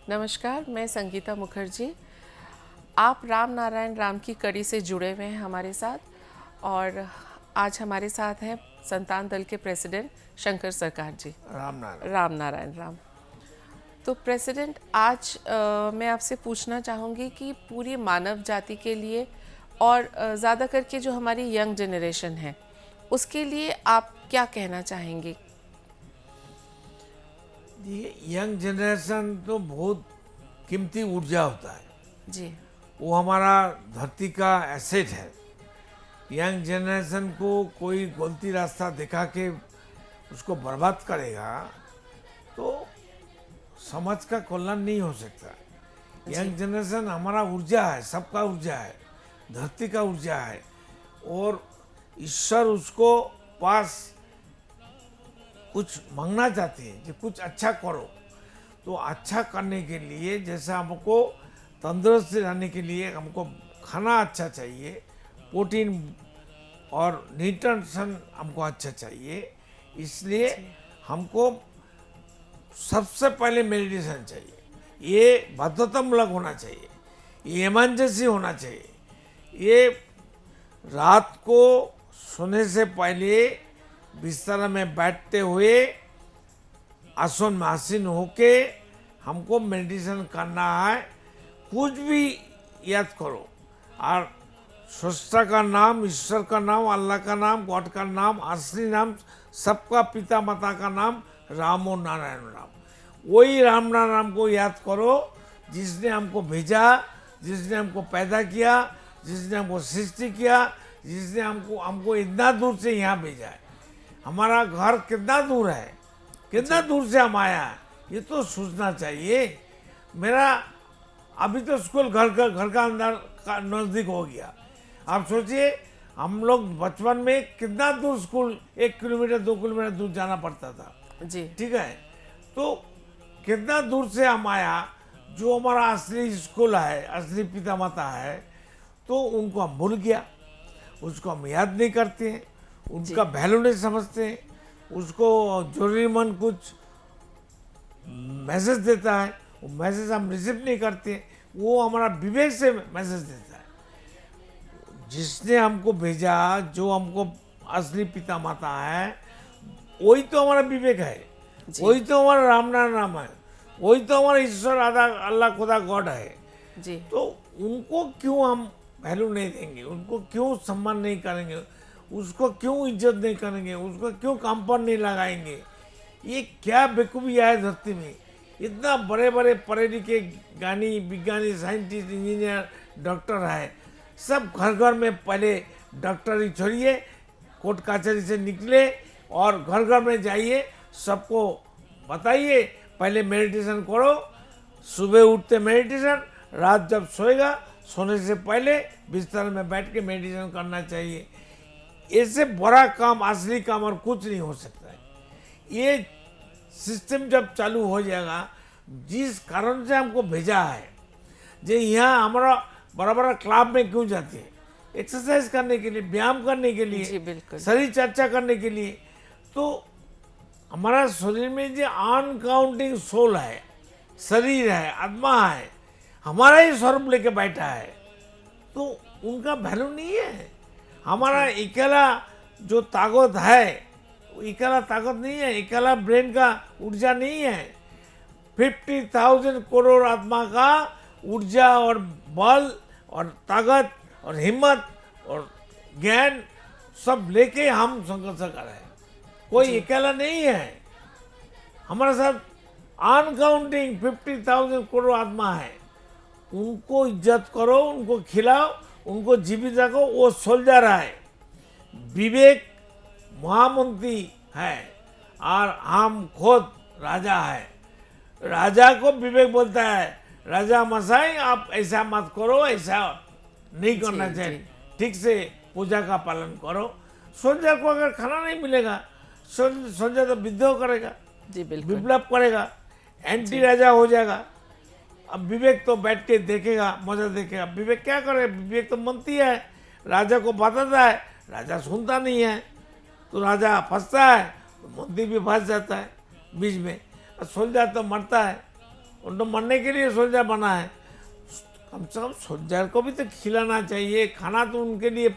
नमस्कार, मैं संगीता मुखर्जी। आप राम नारायण राम की कड़ी से जुड़े हुए हैं हमारे साथ, और आज हमारे साथ हैं संतान दल के प्रेसिडेंट शंकर सरकार जी। राम नारायण। राम नारायण राम। तो प्रेसिडेंट, आज मैं आपसे पूछना चाहूँगी कि पूरी मानव जाति के लिए और ज़्यादा करके जो हमारी यंग जनरेशन है उसके लिए आप क्या कहना चाहेंगे? ये यंग जनरेशन तो बहुत कीमती ऊर्जा होता है। जी वो हमारा धरती का एसेट है। यंग जनरेशन को कोई गलती रास्ता दिखा के उसको बर्बाद करेगा तो समाज का कल्याण नहीं हो सकता। यंग जनरेशन हमारा ऊर्जा है, सबका ऊर्जा है, धरती का ऊर्जा है, और ईश्वर उसको पास कुछ मांगना चाहते हैं कि कुछ अच्छा करो। तो अच्छा करने के लिए, जैसे हमको तंदुरुस्त रहने के लिए हमको खाना अच्छा चाहिए, प्रोटीन और न्यूट्रिशन हमको अच्छा चाहिए, इसलिए हमको सबसे पहले मेडिटेशन चाहिए। ये बाध्यतामूलक होना चाहिए, ये इमरजेंसी होना चाहिए। ये रात को सोने से पहले बिस्तर में बैठते हुए आसन में आसीन होके हमको मेडिटेशन करना है। कुछ भी याद करो, और स्रष्टा का नाम, ईश्वर का नाम, अल्लाह का नाम, गॉड का नाम, असली नाम, सबका पिता माता का नाम राम और नारायण राम। वही राम नारायण को याद करो जिसने हमको भेजा, जिसने हमको पैदा किया, जिसने हमको सृष्टि किया, जिसने हमको इतना दूर से यहाँ भेजा है। हमारा घर कितना दूर है, कितना दूर से हम आया है, ये तो सोचना चाहिए। मेरा अभी तो स्कूल घर का अंदर का नज़दीक हो गया। आप सोचिए, हम लोग बचपन में कितना दूर स्कूल, 1 किलोमीटर 2 किलोमीटर दूर जाना पड़ता था। जी ठीक है, तो कितना दूर से हम आया। जो हमारा असली स्कूल है, असली पिता माता है, तो उनको हम भूल गया, उसको हम याद नहीं करते हैं, उनका वैल्यू नहीं समझते हैं। उसको जरूरीमंद कुछ मैसेज देता है, वो मैसेज हम रिसीव नहीं करते हैं, वो हमारा विवेक से मैसेज देता है। जिसने हमको भेजा, जो हमको असली पिता माता है, वही तो हमारा विवेक है, वही तो हमारा राम नाम है, वही तो हमारा ईश्वर आधा अल्लाह खुदा गॉड है। जी तो उनको क्यों हम वैल्यू नहीं देंगे, उनको क्यों सम्मान नहीं करेंगे, उसको क्यों इज्जत नहीं करेंगे, उसको क्यों काम पर नहीं लगाएंगे? ये क्या बेवकूफ़िया है धरती में। इतना बड़े बड़े पढ़े लिखे ज्ञानी, विज्ञानी, साइंटिस्ट, इंजीनियर, डॉक्टर है, सब घर घर में पहले डॉक्टरी छोड़िए, कोर्ट कचहरी से निकले और घर घर में जाइए, सबको बताइए पहले मेडिटेशन करो। सुबह उठते मेडिटेशन, रात जब सोएगा सोने से पहले बिस्तर में बैठ के मेडिटेशन करना चाहिए। इससे बड़ा काम, असली काम और कुछ नहीं हो सकता है। ये सिस्टम जब चालू हो जाएगा, जिस कारण से हमको भेजा है, जो यहाँ हमारा बड़ा बड़ा क्लब में क्यों जाते हैं, एक्सरसाइज करने के लिए, व्यायाम करने के जी लिए, बिल्कुल। शरीर चर्चा करने के लिए। तो हमारा शरीर में जो अनकाउंटिंग सोल है, शरीर है, आत्मा है, हमारा ही स्वरूप लेके बैठा है, तो उनका वैल्यू नहीं है। हमारा अकेला जो ताकत है, वो अकेला ताकत नहीं है, अकेला ब्रेन का ऊर्जा नहीं है। 50,000 करोड़ आत्मा का ऊर्जा और बल और ताकत और हिम्मत और ज्ञान सब लेके हम संघर्ष कर रहे हैं। कोई अकेला नहीं है, हमारे साथ अनकाउंटिंग 50,000 करोड़ आत्मा है। उनको इज्जत करो, उनको खिलाओ, उनको जीवित रखो। वो सोल्जर है, विवेक महामंत्री है, और हम खुद राजा है। राजा को विवेक बोलता है, राजा मसाई आप ऐसा मत करो, ऐसा नहीं करना चाहिए, ठीक से पूजा का पालन करो। सोल्जर को अगर खाना नहीं मिलेगा, सोल्जर तो विद्रोह करेगा, जी बिल्कुल। विप्लव करेगा, एंटी राजा हो जाएगा। अब विवेक तो बैठ के देखेगा, मजा देखेगा। विवेक क्या करे, विवेक तो मंत्री है, राजा को बताता है, राजा सुनता नहीं है, तो राजा फंसता है, तो मंत्री भी फंस जाता है बीच में, और सोल्जर तो मरता है, उन तो मरने के लिए सोल्जर बना है। कम से कम सोल्जर को भी तो खिलाना चाहिए, खाना तो उनके लिए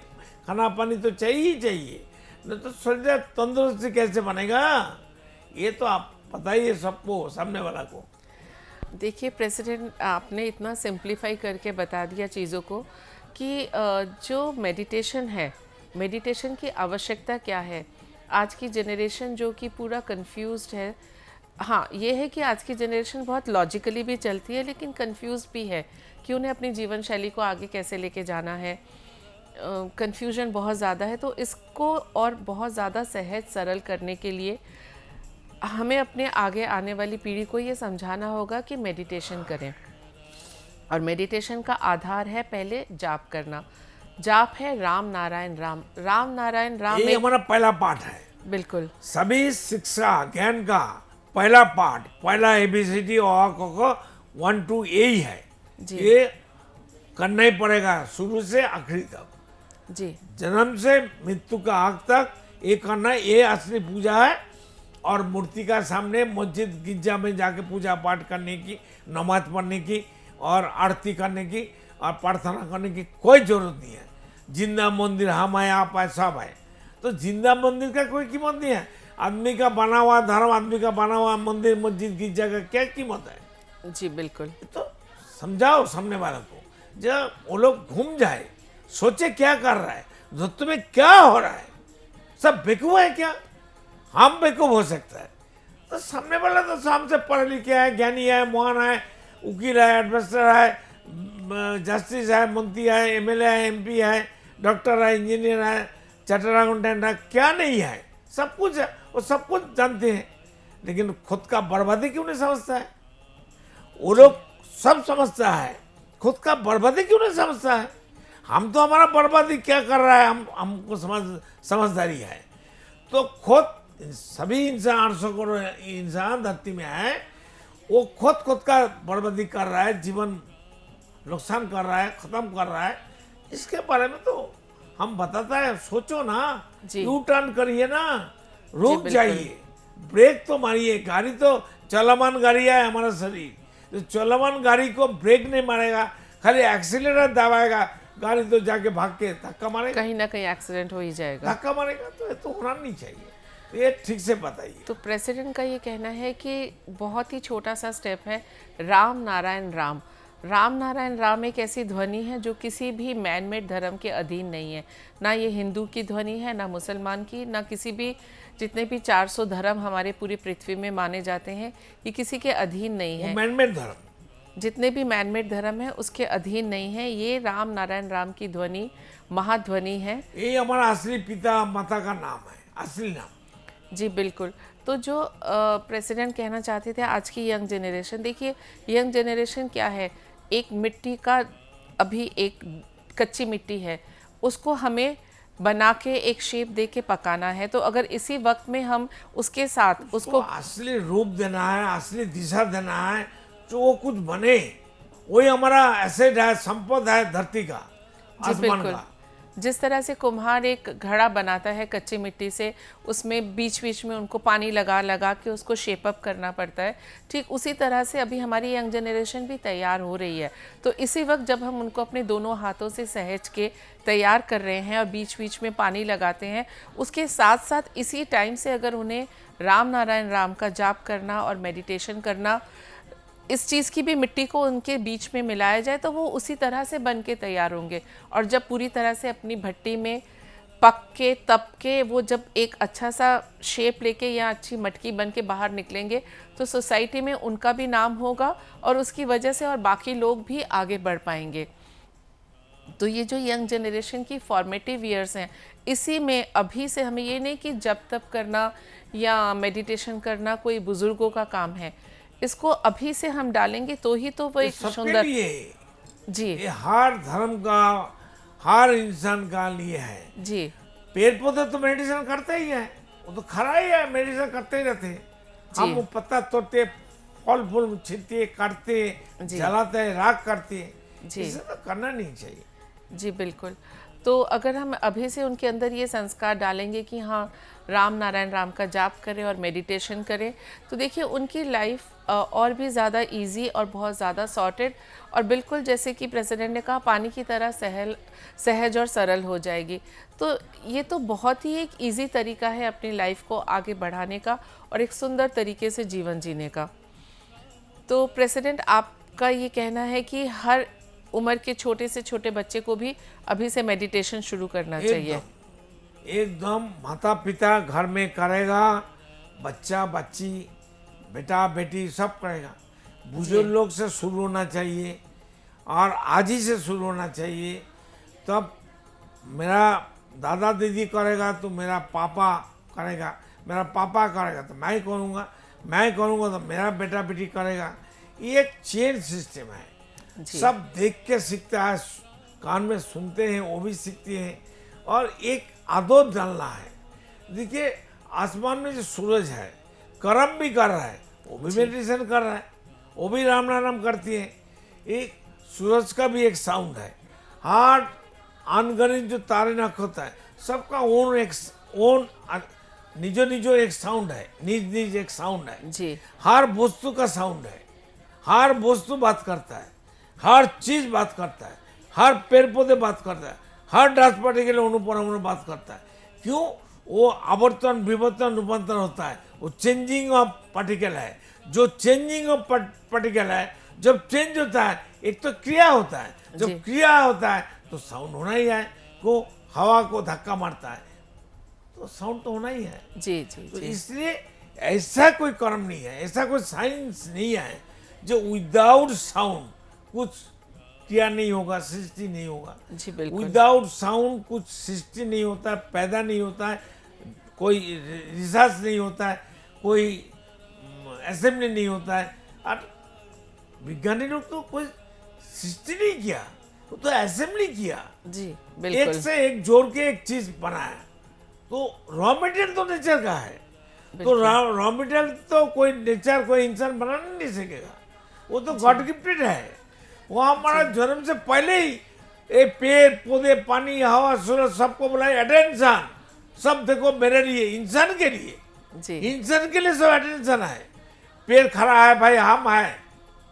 खाना पानी तो चाहिए ही चाहिए, नहीं तो सोल्जर तंदुरुस्ती कैसे बनेगा? ये तो आप पता ही है सबको, सामने वाला को। देखिए प्रेसिडेंट, आपने इतना सिंप्लीफाई करके बता दिया चीज़ों को कि जो मेडिटेशन है, मेडिटेशन की आवश्यकता क्या है। आज की जनरेशन जो कि पूरा कंफ्यूज्ड है। हाँ, ये है कि आज की जनरेशन बहुत लॉजिकली भी चलती है लेकिन कंफ्यूज भी है कि उन्हें अपनी जीवन शैली को आगे कैसे लेके जाना है। कंफ्यूजन बहुत ज़्यादा है, तो इसको और बहुत ज़्यादा सहज सरल करने के लिए हमें अपने आगे आने वाली पीढ़ी को ये समझाना होगा कि मेडिटेशन करें। और मेडिटेशन का आधार है पहले जाप करना। जाप है राम नारायण राम, राम नारायण राम। ये हमारा पहला पाठ है। बिल्कुल, सभी शिक्षा ज्ञान का पहला पाठ, पहला ABCD और को 1 to 8 ही है जी। ये करना ही पड़ेगा शुरू से आखिरी तक, जी जन्म से मृत्यु का आग तक ये करना, ये असली पूजा है। और मूर्ति का सामने मस्जिद गिरजा में जाके पूजा पाठ करने की, नमाज पढ़ने की और आरती करने की और प्रार्थना करने की कोई जरूरत नहीं है। जिंदा मंदिर हम है, आप है, सब है। तो जिंदा मंदिर का कोई कीमत नहीं है। आदमी का बना हुआ धर्म, आदमी का बना हुआ मंदिर मस्जिद गिरजा का क्या कीमत है? जी बिल्कुल। तो समझाओ सामने वाले को, जब वो लोग घूम जाए, सोचे क्या कर रहा है, धुत में क्या हो रहा है, सब बेवकूफ है क्या? हम बेवकूफ हो सकता है। तो सामने वाला तो हमसे पढ़े लिखे है, ज्ञानी है, महान है, वकील है, एडमिनिस्ट्रेटर है, जस्टिस है, मंत्री है, MLA है, MP है, डॉक्टर है, इंजीनियर है, चार्टर्ड अकाउंटेंट है, क्या नहीं है, सब कुछ है, वो सब कुछ जानते हैं। लेकिन खुद का बर्बादी क्यों नहीं समझता है? वो लोग सब समझता है, खुद का बर्बादी क्यों नहीं समझता है? हम तो हमारा बर्बादी क्या कर रहा है, हमको समझदारी है। तो खुद सभी इंसान 800 करोड़ इंसान धरती में है, वो खुद का बर्बादी कर रहा है, जीवन नुकसान कर रहा है, खत्म कर रहा है। इसके बारे में तो हम बताता है, सोचो ना, यू टर्न करिए ना, रुक जाइए, ब्रेक तो मारिए। गाड़ी तो चलमान गाड़ी है हमारा शरीर, तो चलमान गाड़ी को ब्रेक नहीं मारेगा, खाली एक्सीलरेटर दबाएगा, गाड़ी तो जाके भाग के धक्का मारेगा, कहीं ना कहीं एक्सीडेंट हो ही जाएगा, धक्का मारेगा। तो ये तो होना नहीं चाहिए, ये ठीक से बताइए। तो प्रेसिडेंट का ये कहना है कि बहुत ही छोटा सा स्टेप है, राम नारायण राम। राम नारायण राम एक ऐसी ध्वनि है जो किसी भी मैन मेड धर्म के अधीन नहीं है। ना ये हिंदू की ध्वनि है, ना मुसलमान की, ना किसी भी, जितने भी 400 धर्म हमारे पूरी पृथ्वी में माने जाते हैं, ये किसी के अधीन नहीं है। मैन मेड धर्म, जितने भी मैन मेड धर्म है उसके अधीन नहीं है। ये राम नारायण राम की ध्वनि महाध्वनि है। ये हमारा असली पिता माता का नाम है, असली नाम। जी बिल्कुल। तो जो प्रेसिडेंट कहना चाहते थे, आज की यंग जनरेशन, देखिए यंग जनरेशन क्या है, एक मिट्टी का, अभी एक कच्ची मिट्टी है, उसको हमें बना के एक शेप दे के पकाना है। तो अगर इसी वक्त में हम उसके साथ उसको असली रूप देना है, असली दिशा देना है, जो वो कुछ बने, वही हमारा एसेट है, संपद है धरती का, आसमान का। जिस तरह से कुम्हार एक घड़ा बनाता है कच्ची मिट्टी से, उसमें बीच बीच में उनको पानी लगा लगा के उसको शेप अप करना पड़ता है, ठीक उसी तरह से अभी हमारी यंग जनरेशन भी तैयार हो रही है। तो इसी वक्त जब हम उनको अपने दोनों हाथों से सहेज के तैयार कर रहे हैं और बीच बीच में पानी लगाते हैं, उसके साथ साथ इसी टाइम से अगर उन्हें राम नारायण राम का जाप करना और मेडिटेशन करना, इस चीज़ की भी मिट्टी को उनके बीच में मिलाया जाए, तो वो उसी तरह से बन के तैयार होंगे। और जब पूरी तरह से अपनी भट्टी में पक के तप के वो जब एक अच्छा सा शेप लेके या अच्छी मटकी बन के बाहर निकलेंगे, तो सोसाइटी में उनका भी नाम होगा और उसकी वजह से और बाकी लोग भी आगे बढ़ पाएंगे। तो ये जो यंग जनरेशन की फॉर्मेटिव ईयर्स हैं, इसी में अभी से हमें ये नहीं कि जब तप करना या मेडिटेशन करना कोई बुजुर्गों का काम है, इसको अभी से हम डालेंगे तो ही तो वो एक सुंदर जी, ये हर धर्म का, हर इंसान का लिए है जी। पेड़ पौधे तो मेडिटेशन करते ही है, वो तो खरा ही है, मेडिटेशन करते ही रहते हैं। हम वो पत्ता तोड़ते, फल फूल छीनते, काटते, जलाते, राख करते, इसे तो करना नहीं चाहिए। जी बिल्कुल। तो अगर हम अभी से उनके अंदर ये संस्कार डालेंगे कि हाँ, राम नारायण राम का जाप करें और मेडिटेशन करें, तो देखिए उनकी लाइफ और भी ज़्यादा इजी और बहुत ज़्यादा सॉर्टेड और बिल्कुल जैसे कि प्रेसिडेंट ने कहा पानी की तरह सहज और सरल हो जाएगी। तो ये तो बहुत ही एक इजी तरीका है अपनी लाइफ को आगे बढ़ाने का और एक सुंदर तरीके से जीवन जीने का। तो प्रेसिडेंट, आपका ये कहना है कि हर उम्र के छोटे से छोटे बच्चे को भी अभी से मेडिटेशन शुरू करना चाहिए? एकदम माता पिता घर में करेगा, बच्चा बच्ची बेटा बेटी सब करेगा। बुजुर्ग लोग से शुरू होना चाहिए और आज ही से शुरू होना चाहिए। तब मेरा दादा दीदी करेगा तो मेरा पापा करेगा, मेरा पापा करेगा तो मैं करूँगा, मैं करूँगा तो मेरा बेटा बेटी करेगा। ये एक चेन सिस्टम है, सब देख के सीखता है, कान में सुनते हैं वो भी सीखते हैं और एक आदत डालना है। देखिए आसमान में जो सूरज है कर्म भी कर रहा है, वो भी मेडिटेशन कर रहा है, वो भी राम नाम करती है। एक सूरज का भी एक साउंड है, हर अनगणित जो तारे नक्षत्र है सबका ओन निजो निजो एक साउंड है, निज निज एक साउंड है जी। हर वस्तु का साउंड है, हर वस्तु बात करता है, हर चीज बात करता है, हर पेड़ पौधे बात करता है, हर डास पार्टिकल अनुपरमाणु बात करता है। क्यों? वो आवर्तन विवर्तन रूपांतरण होता है, वो चेंजिंग ऑफ पार्टिकल है। जो चेंजिंग ऑफ पार्टिकल है, जब चेंज होता है एक तो क्रिया होता है, जब क्रिया होता है तो साउंड होना ही है। को हवा को धक्का मारता है तो साउंड तो होना ही है। जी जी तो जी। इसलिए ऐसा कोई कर्म नहीं है, ऐसा कोई साइंस नहीं है जो विदाउट साउंड कुछ किया नहीं होगा, सृष्टि नहीं होगा। जी बिल्कुल। विदाउट साउंड कुछ सृष्टि नहीं होता है, पैदा नहीं होता है, कोई रिसर्च नहीं होता है, कोई असेंबली नहीं होता है। और विज्ञानी लोग तो कोई सृष्टि नहीं किया, वो तो असेंबली किया। जी एक बिल्कुल। से एक जोड़ के एक चीज बनाया। तो रॉ मटेरियल तो नेचर का है, तो रॉ मटेरियल तो कोई नेचर कोई इंसान बनाना नहीं सकेगा, वो तो गॉड गिफ्टेड है। वो हमारा जन्म से पहले ही ये पेड़ पौधे पानी हवा सूरज सबको बुलाए अटेंशन, सब देखो मेरे लिए, इंसान के लिए, जी इंसान के लिए सब अटेंशन है। पेड़ खड़ा है भाई, हम है,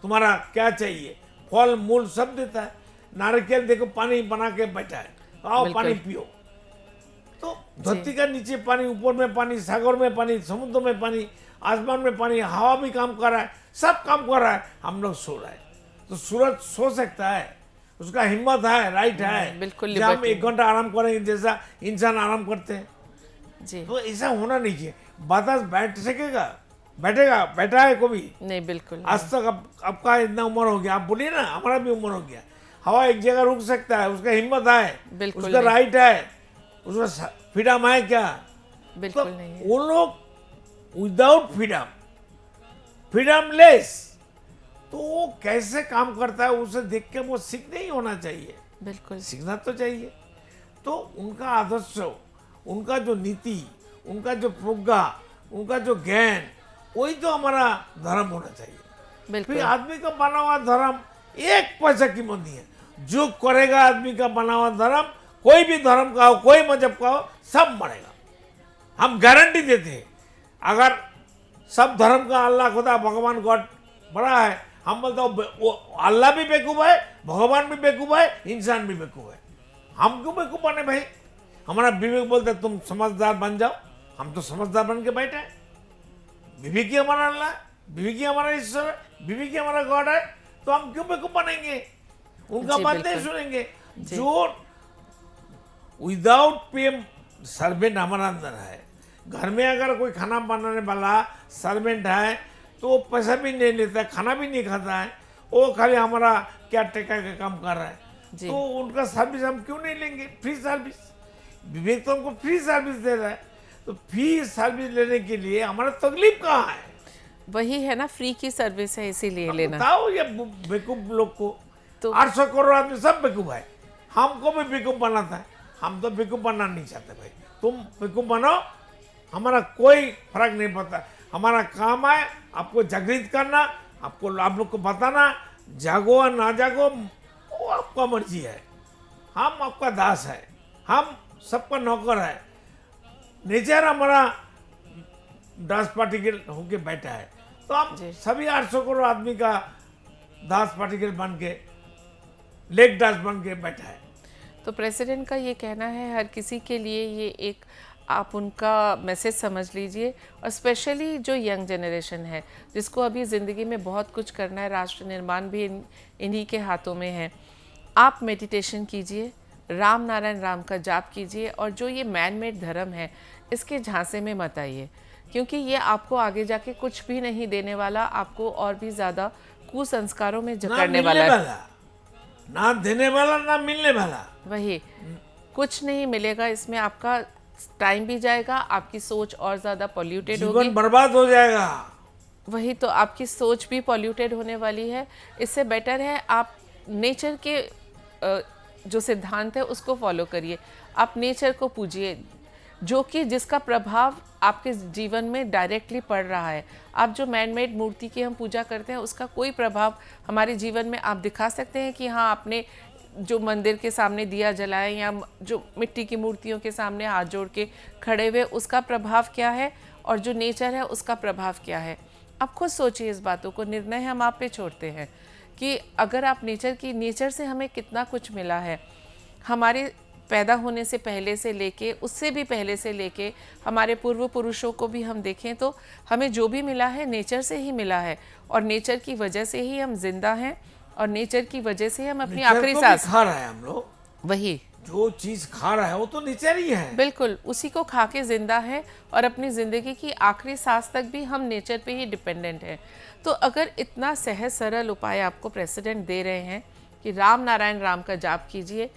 तुम्हारा क्या चाहिए, फल मूल सब देता है। नारिकेल देखो पानी बना के बैठा है, आओ पानी पियो। तो धरती का नीचे पानी, ऊपर में पानी, सागर में पानी, समुद्र में पानी, आसमान में पानी, हवा भी काम कर रहा है, सब काम कर रहा है, हम लोग सो रहे हैं। तो सूरज सो सकता है, उसका हिम्मत है, राइट है, बिल्कुल जब हम 1 घंटा आराम करेंगे जैसा इंसान आराम करते हैं। जी। तो ऐसा होना नहीं चाहिए। बातास बैठ सकेगा, बैठेगा, बैठा है कभी? नहीं बिल्कुल। आज तक आपका इतना उम्र हो गया, आप बोलिए ना हमारा भी उम्र हो गया। हवा एक जगह रुक सकता है, उसका हिम्मत है, बिल्कुल उसका नहीं। राइट है, उसका फ्रीडम है क्या? बिल्कुल तो नहीं है। वो लोग विदाउट फ्रीडम, फ्रीडमलेस, तो वो कैसे काम करता है उसे देख के वो सीखने ही होना चाहिए, बिल्कुल। सीखना तो चाहिए। तो उनका आदर्श, उनका जो नीति, उनका जो प्रज्ञा, उनका जो ज्ञान, वही तो हमारा धर्म होना चाहिए। बिल्कुल। फिर आदमी का बना हुआ धर्म 1 पैसा कीमत नहीं है। जो करेगा आदमी का बना हुआ धर्म, कोई भी धर्म का हो, कोई मजहब का हो, सब मरेगा। हम गारंटी देते हैं। अगर सब धर्म का अल्लाह खुदा भगवान गॉड बड़ा है, हम बोलते हो अल्लाह भी बेवकूफ है, भगवान भी बेवकूफ है, इंसान भी बेवकूफ है। हम क्यों बेवकूफ बने भाई? हमारा विवेक बोलते तुम समझदार बन जाओ, हम तो समझदार बन के बैठे हैं। विवेक ही हमारा अल्लाह, विवेक ही हमारा ईश्वर है, विवेक ही हमारा गॉड है, तो हम क्यों बेवकूफ बनेंगे? उनका बात नहीं सुनेंगे। जो विदाउट पे सर्वेंट हमारा अंदर है। घर में अगर कोई खाना बनाने वाला सर्वेंट है तो वो पैसा भी नहीं लेता है, खाना भी नहीं खाता है, वो खाली हमारा क्या टेका का काम कर रहा है। तो उनका सर्विस हम क्यों नहीं लेंगे? Free service. विवेक तो हमको फ्री सर्विस दे रहा है, तो फ्री सर्विस लेने के लिए हमारा तकलीफ कहाँ है? वही है ना, फ्री की सर्विस है, इसीलिए लेना। बताओ ये बेवकूफ लोग को। तो 800 करोड़ आदमी सब बेवकूफ है, हमको भी बेवकूफ बनाता है। हम तो बेवकूफ बनना नहीं चाहते भाई, तुम बेवकूफ बनो, हमारा कोई फर्क नहीं पड़ता। हमारा काम है आपको जागृत करना, आपको आप लोग को बताना, जागो या ना जागो वो आपका मर्जी है, हम आपका दास है। हम सबका नौकर है, नेचर हमारा दास पार्टिकल होके बैठा है, तो हम सभी 800 करोड़ आदमी का दास पार्टिकल बन के, लेग दास बन के बैठा है। तो प्रेसिडेंट का ये कहना है हर किसी के लिए ये एक आप उनका मैसेज समझ लीजिए, और स्पेशली जो यंग जनरेशन है जिसको अभी ज़िंदगी में बहुत कुछ करना है, राष्ट्र निर्माण भी इन्हीं के हाथों में है। आप मेडिटेशन कीजिए, राम नारायण राम का जाप कीजिए, और जो ये मैन मेड धर्म है इसके झांसे में मत आइए, क्योंकि ये आपको आगे जाके कुछ भी नहीं देने वाला, आपको और भी ज़्यादा कुसंस्कारों में जकड़ने वाला है। ना देने वाला ना मिलने वाला, वही कुछ नहीं मिलेगा इसमें, आपका टाइम भी जाएगा, आपकी सोच और ज़्यादा पॉल्यूटेड होगी, जीवन बर्बाद हो जाएगा। वही तो आपकी सोच भी पॉल्यूटेड होने वाली है। इससे बेटर है आप नेचर के जो सिद्धांत है उसको फॉलो करिए, आप नेचर को पूजिए, जो कि जिसका प्रभाव आपके जीवन में डायरेक्टली पड़ रहा है। आप जो मैन मेड मूर्ति की हम पूजा करते हैं उसका कोई प्रभाव हमारे जीवन में आप दिखा सकते हैं कि हाँ आपने जो मंदिर के सामने दिया जलाए या जो मिट्टी की मूर्तियों के सामने हाथ जोड़ के खड़े हुए, उसका प्रभाव क्या है और जो नेचर है उसका प्रभाव क्या है। आप खुद सोचिए इस बातों को, निर्णय हम आप पे छोड़ते हैं कि अगर आप नेचर से हमें कितना कुछ मिला है, हमारे पैदा होने से पहले से लेके, उससे भी पहले से लेके हमारे पूर्व पुरुषों को भी हम देखें तो हमें जो भी मिला है नेचर से ही मिला है, और नेचर की वजह से ही हम जिंदा हैं, और नेचर की वजह से हम अपनी आखिरी सांस खा रहे हैं। हम लोग वही जो चीज खा रहा है वो तो नेचर ही है, बिल्कुल उसी को खा के जिंदा है, और अपनी ज़िंदगी की आखिरी सांस तक भी हम नेचर पे ही डिपेंडेंट हैं। तो अगर इतना सहज सरल उपाय आपको प्रेसिडेंट दे रहे हैं कि राम नारायण राम का जाप कीजिए,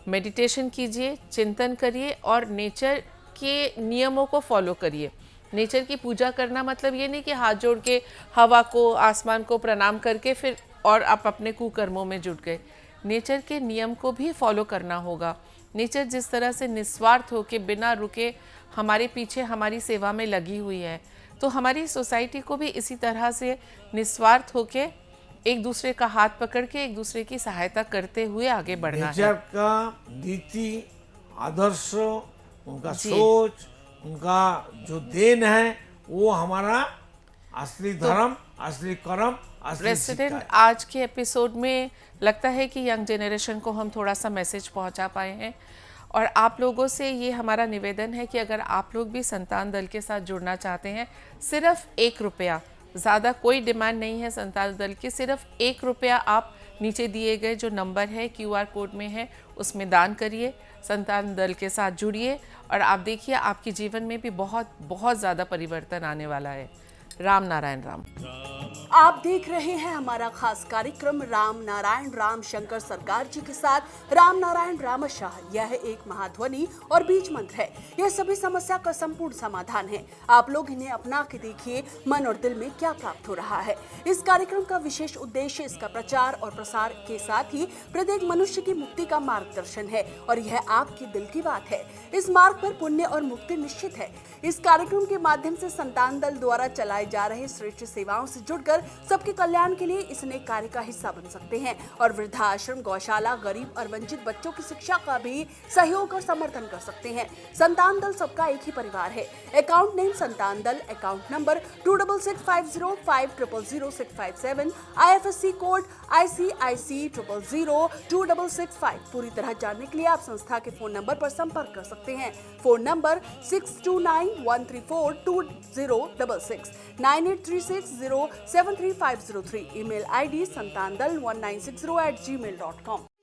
मेडिटेशन कीजिए, चिंतन करिए और नेचर के नियमों को फॉलो करिए। नेचर की पूजा करना मतलब ये नहीं कि हाथ जोड़ के हवा को, आसमान को प्रणाम करके फिर और आप अपने कुकर्मों में जुट गए। नेचर के नियम को भी फॉलो करना होगा। नेचर जिस तरह से निस्वार्थ होके बिना रुके हमारे पीछे हमारी सेवा में लगी हुई है, तो हमारी सोसाइटी को भी इसी तरह से निस्वार्थ होके एक दूसरे का हाथ पकड़ के एक दूसरे की सहायता करते हुए आगे बढ़ना है। नेचर का नीति, आदर्श, उनका सोच, उनका जो देन है वो हमारा असली धर्म, असली कर्म, असली प्रेसिडेंट आज के एपिसोड में लगता है कि यंग जनरेशन को हम थोड़ा सा मैसेज पहुंचा पाए हैं, और आप लोगों से ये हमारा निवेदन है कि अगर आप लोग भी संतान दल के साथ जुड़ना चाहते हैं, सिर्फ 1 रुपया, ज़्यादा कोई डिमांड नहीं है संतान दल की, सिर्फ 1 रुपया आप नीचे दिए गए जो नंबर है QR कोड में है उसमें दान करिए, संतान दल के साथ जुड़िए, और आप देखिए आपके जीवन में भी बहुत बहुत ज़्यादा परिवर्तन आने वाला है। राम नारायण राम। आप देख रहे हैं हमारा खास कार्यक्रम राम नारायण राम शंकर सरकार जी के साथ राम नारायण रामशाह। यह एक महाध्वनि और बीज मंत्र है। यह सभी समस्या का संपूर्ण समाधान है। आप लोग इन्हें अपना के देखिए मन और दिल में क्या प्राप्त हो रहा है। इस कार्यक्रम का विशेष उद्देश्य इसका प्रचार और प्रसार के साथ ही प्रत्येक मनुष्य की मुक्ति का मार्गदर्शन है, और यह आपकी दिल की बात है। इस मार्ग पर पुण्य और मुक्ति निश्चित है। इस कार्यक्रम के माध्यम से संतान दल द्वारा चलाए जा रहे श्रेष्ठ सेवाओं से जुड़कर सबके कल्याण के लिए इस नेक कार्य का हिस्सा बन सकते हैं, और वृद्धाश्रम, गौशाला, गरीब और वंचित बच्चों की शिक्षा का भी सहयोग और समर्थन कर सकते हैं। संतान दल सबका एक ही परिवार है। अकाउंट नेम संतान दल, account number 266505000657, IFSC code ICIC 000265। पूरी तरह जानने के लिए आप संस्था के फोन नंबर पर संपर्क कर सकते हैं। Phone number 6291342066, 9836073503। Email ID santandal1960@gmail.com।